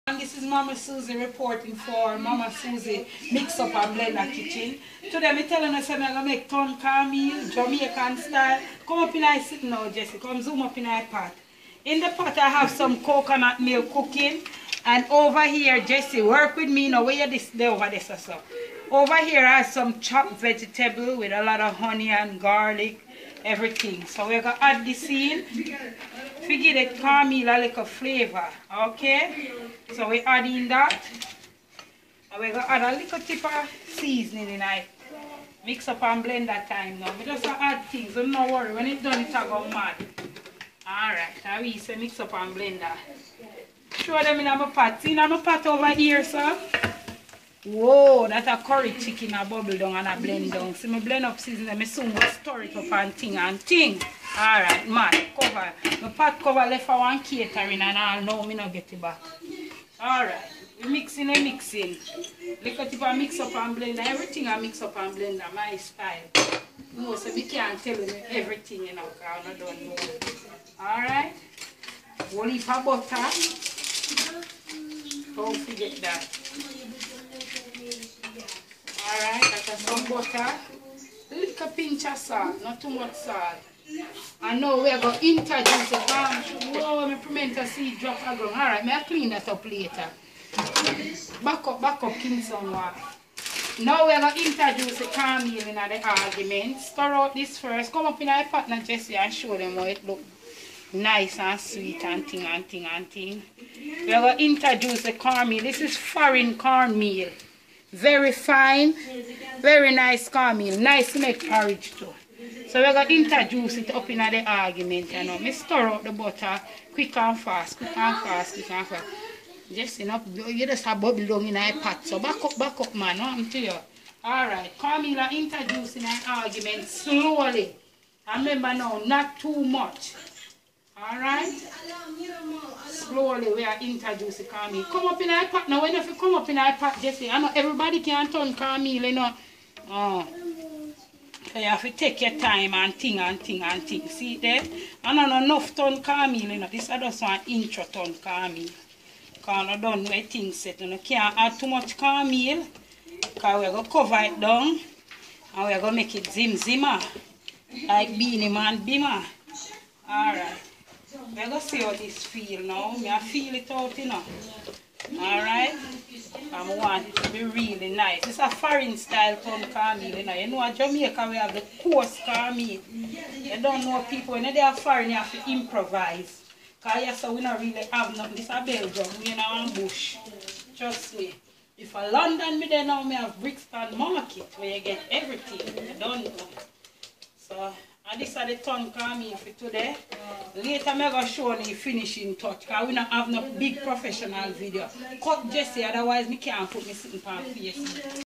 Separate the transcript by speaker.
Speaker 1: And this is Mama Susie reporting for Mama Susie Mix Up and Blender Kitchen. Today I'm telling us I'm going to make ton cornmeal, Jamaican style. Come up in I sit now, Jessie. Come zoom up in I pot. In the pot I have some coconut milk cooking. And over here, Jessie, work with me now. Where you this over this or so. Over here I have some chopped vegetable with a lot of honey and garlic, everything. So we're going to add this in. Give the cornmeal a little flavor. Okay? So we add in that. And we're going to add a little tip of seasoning in it. Mix up and blend that time now. We just add things, so no worry. When it's done, it's going to go mad. Alright, now we say mix up and blend that. Show them in my pot. See in my pot over here, sir? Whoa, that's a curry chicken a bubble down and a blend down. See me blend up season and I soon will stir it up and ting. Alright, man, cover. My pot cover left for one catering and all now me not get it back. Alright, we mixing and mixing. Look at if I mix up and blend. Everything I mix up and blend my style. No, so we can't tell you everything, you know, because I don't know. Alright. One heap of butter. Don't forget that. Alright, that's some butter. A little pinch of salt, not too much salt. And now we are going to introduce the palm. Whoa, my pimento seed drop a ground. Alright, I clean that up later. Back up, Kingston water. Now we are going to introduce the cornmeal in the argument. Stir out this first. Come up in our partner Jessie and show them how it looks nice and sweet and thing. We are going to introduce the cornmeal. This is foreign cornmeal. Very fine, very nice cornmeal. Nice to make porridge too. So we're going to introduce it up in the argument. You know. I stir out the butter quick and fast. Just enough, you just have bubble down in a pot. So back up man, I'm to you. Alright, cornmeal are introducing an argument slowly. And remember now, not too much. Alright? Slowly we are introducing cornmeal. Come up in our pot now. When you come up in our pot, Jessie, I know everybody can turn cornmeal, you know. So you have to take your time and think. See there? I don't know enough ton cornmeal, you know. This is just 1 inch ton cornmeal. Because I don't know where things set. You can't add too much cornmeal. Because we're going to cover it down. And we're going to make it zimmer. Like Beanie Man Bimmer. Alright. We're going to see how this feel now. I feel it out, you know. Alright? I want it to be really nice. It's a foreign style ton cornmeal, you know. You know at Jamaica we have the coarse cornmeal. You don't know people, when they are foreign, you have to improvise. Because yes, so we don't really have nothing. This is a Belgium, we in our bush. Trust me. If I London me there now, we have Brixton Market where you get everything. You don't know. So, and this is the ton cornmeal for today. Later I'm going to show you the finishing touch because we don't have no big professional video. Cut Jessie, otherwise I can't put me sitting on face.